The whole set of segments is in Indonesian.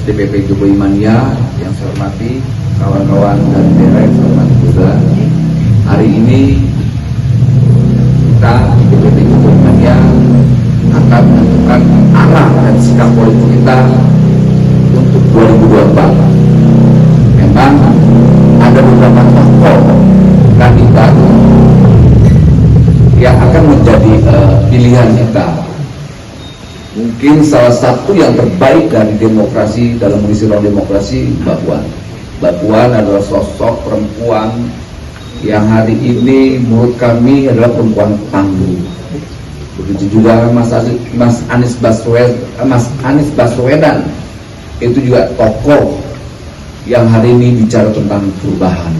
DPP Jokowi Mania yang saya hormati, kawan-kawan dari daerah yang saya hormati juga. Hari ini kita DPP Jokowi Mania akan menentukan arah dan sikap politik kita untuk 2024. Memang ada beberapa tokoh kandidat yang akan menjadi pilihan kita. Mungkin salah satu yang terbaik dari demokrasi dalam mengisi ruang demokrasi, Mbak Puan. Mbak Puan adalah sosok perempuan yang hari ini menurut kami adalah perempuan tangguh. Begitu juga Mas Anies Baswedan itu juga tokoh yang hari ini bicara tentang perubahan.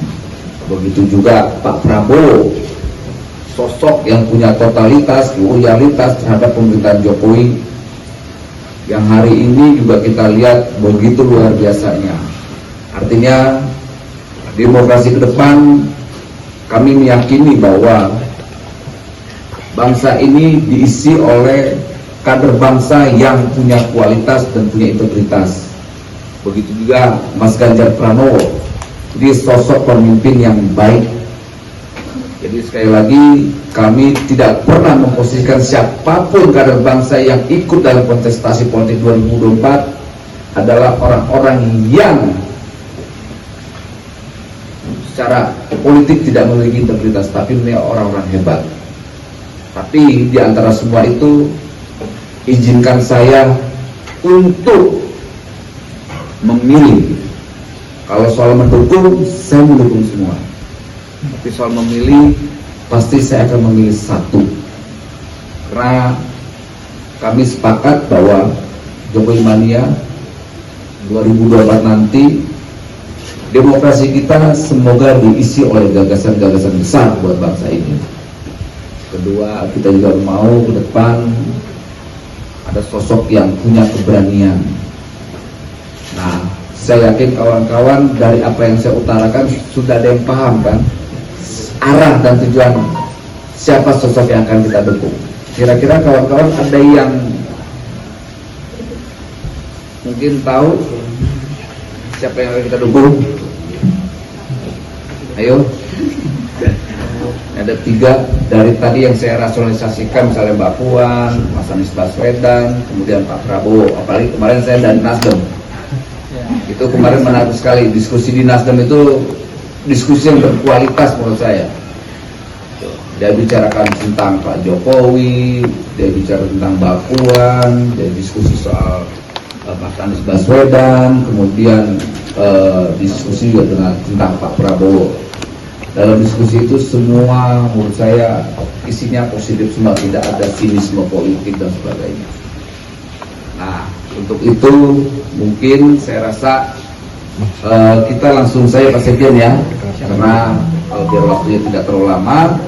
Begitu juga Pak Prabowo, sosok yang punya totalitas, loyalitas terhadap pemerintahan Jokowi, yang hari ini juga kita lihat begitu luar biasanya. Artinya demokrasi ke depan, kami meyakini bahwa bangsa ini diisi oleh kader bangsa yang punya kualitas dan punya integritas. Begitu juga Mas Ganjar Pranowo, dia sosok pemimpin yang baik. Jadi sekali lagi, kami tidak pernah memposisikan siapapun kader bangsa yang ikut dalam kontestasi politik 2024 adalah orang-orang yang secara politik tidak memiliki integritas, tapi mereka orang-orang hebat. Tapi di antara semua itu, izinkan saya untuk memilih. Kalau soal mendukung, saya mendukung semua. Tapi soal memilih, pasti saya akan memilih satu. Karena kami sepakat bahwa Jokowi Mania 2024 nanti, demokrasi kita semoga diisi oleh gagasan-gagasan besar buat bangsa ini. Kedua, kita juga mau ke depan ada sosok yang punya keberanian. Nah, saya yakin kawan-kawan dari apa yang saya utarakan sudah ada yang paham kan arah dan tujuan siapa sosok yang akan kita dukung. Kira-kira kawan-kawan ada yang mungkin tahu siapa yang akan kita dukung? Ayo. Ada 3 dari tadi yang saya rasionalisasikan, misalnya Mbak Puan, Mas Anies Baswedan, kemudian Pak Prabowo. Apalagi kemarin saya dari Nasdem. Itu kemarin menarik sekali, diskusi di Nasdem itu diskusi yang berkualitas menurut saya. Dia bicarakan tentang Pak Jokowi, dia bicara tentang Mbak Puan, dia diskusi soal Mas Anies Baswedan, kemudian diskusi juga tentang Pak Prabowo. Dalam diskusi itu semua menurut saya isinya positif semua, tidak ada sinisme politik dan sebagainya. Nah, untuk itu mungkin saya rasa kita langsung saja Pak Sekjen ya, karena biar waktunya tidak terlalu lama,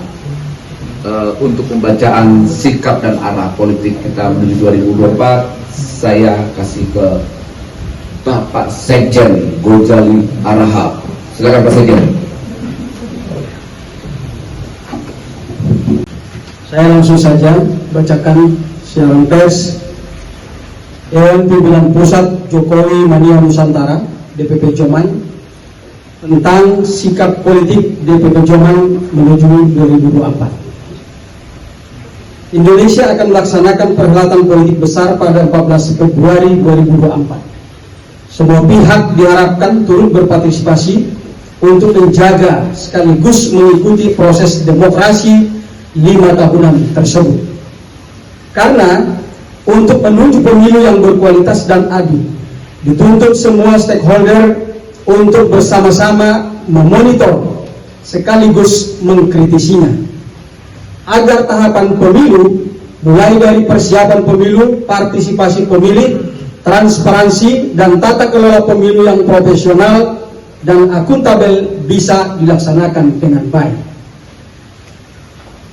untuk pembacaan sikap dan arah politik kita menuju 2024, saya kasih ke Bapak Sekjen Gojali Arahap. Silakan Pak Sekjen. Saya langsung saja bacakan siaran pers Dewan Pimpinan Pusat Jokowi Mania Nusantara DPP Joman tentang sikap politik DPP Joman menuju 2024. Indonesia akan melaksanakan perhelatan politik besar pada 14 Februari 2024. Semua pihak diharapkan turut berpartisipasi untuk menjaga sekaligus mengikuti proses demokrasi 5 tahunan tersebut. Karena untuk menuju pemilu yang berkualitas dan adil, dituntut semua stakeholder untuk bersama-sama memonitor sekaligus mengkritisinya, agar tahapan pemilu mulai dari persiapan pemilu, partisipasi pemilih, transparansi dan tata kelola pemilu yang profesional dan akuntabel bisa dilaksanakan dengan baik.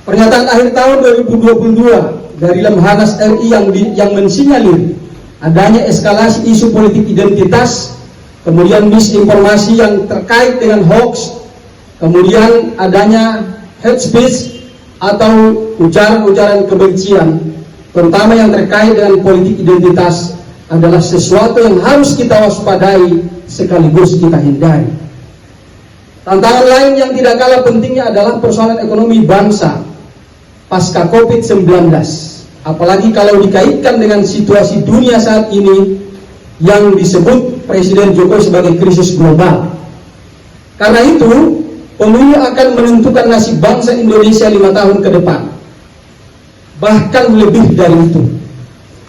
Pernyataan akhir tahun 2022 dari Lemhanas RI yang mensinyalir adanya eskalasi isu politik identitas, kemudian misinformasi yang terkait dengan hoax, kemudian adanya hate speech atau ujaran-ujaran kebencian, terutama yang terkait dengan politik identitas, adalah sesuatu yang harus kita waspadai sekaligus kita hindari. Tantangan lain yang tidak kalah pentingnya adalah persoalan ekonomi bangsa pasca COVID-19. Apalagi kalau dikaitkan dengan situasi dunia saat ini yang disebut Presiden Jokowi sebagai krisis global. Karena itu, pemilu akan menentukan nasib bangsa Indonesia 5 tahun ke depan. Bahkan lebih dari itu.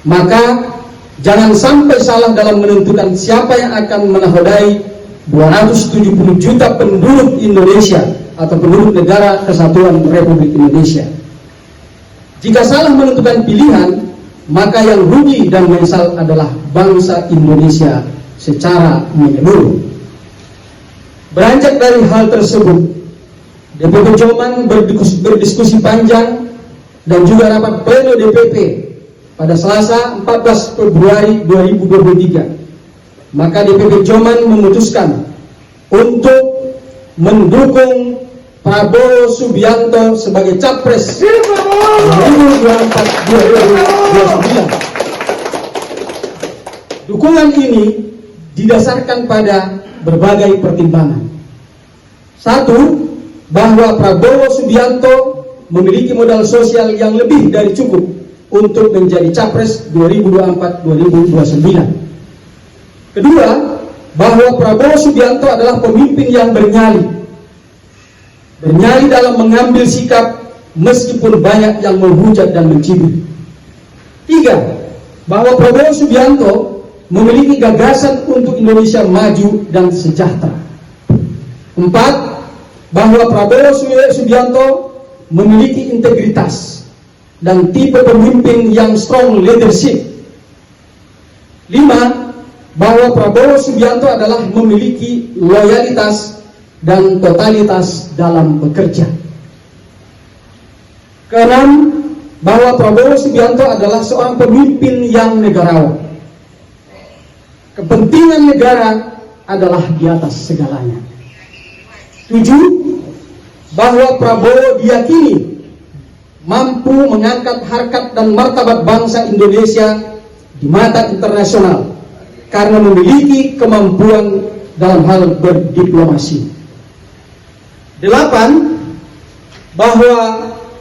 Maka jangan sampai salah dalam menentukan siapa yang akan menakodai 270 juta penduduk Indonesia atau penduduk negara kesatuan Republik Indonesia. Jika salah menentukan pilihan, maka yang rugi dan menyesal adalah bangsa Indonesia secara menyeluruh. Beranjak dari hal tersebut, DPP Joman berdiskusi panjang dan juga rapat pleno DPP pada Selasa 14 Februari 2023. Maka DPP Joman memutuskan untuk mendukung Prabowo Subianto sebagai Capres 2024-2029. Dukungan ini didasarkan pada berbagai pertimbangan. Satu, bahwa Prabowo Subianto memiliki modal sosial yang lebih dari cukup untuk menjadi Capres 2024-2029. Kedua, bahwa Prabowo Subianto adalah pemimpin yang bernyali dalam mengambil sikap meskipun banyak yang menghujat dan mencibir. Tiga, bahwa Prabowo Subianto memiliki gagasan untuk Indonesia maju dan sejahtera. Empat, bahwa Prabowo Subianto memiliki integritas dan tipe pemimpin yang strong leadership. Lima, bahwa Prabowo Subianto adalah memiliki loyalitas dan totalitas dalam bekerja. Keenam, bahwa Prabowo Subianto adalah seorang pemimpin yang negarawan. Kepentingan negara adalah di atas segalanya. Tujuh, bahwa Prabowo diyakini mampu mengangkat harkat dan martabat bangsa Indonesia di mata internasional karena memiliki kemampuan dalam hal berdiplomasi. Delapan, bahwa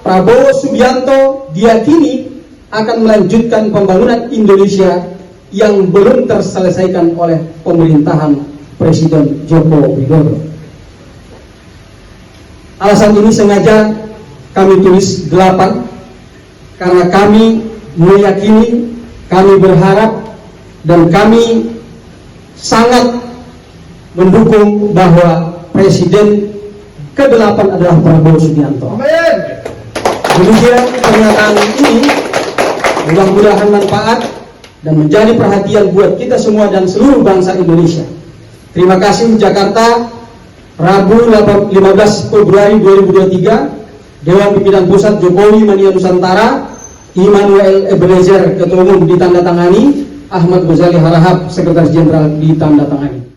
Prabowo Subianto diyakini akan melanjutkan pembangunan Indonesia yang belum terselesaikan oleh pemerintahan Presiden Joko Widodo. Alasan ini sengaja kami tulis 8 karena kami meyakini, kami berharap, dan kami sangat mendukung bahwa Presiden ke-8 adalah Prabowo Subianto. Demikian pernyataan ini, mudah-mudahan manfaat dan menjadi perhatian buat kita semua dan seluruh bangsa Indonesia. Terima kasih. Jakarta, Rabu 15 Februari 2023, Dewan Pimpinan Pusat Jokowi Mania Nusantara, Immanuel Ebenezer Ketua Umum ditandatangani, Ahmad Ghazali Harahap Sekretaris Jenderal ditandatangani.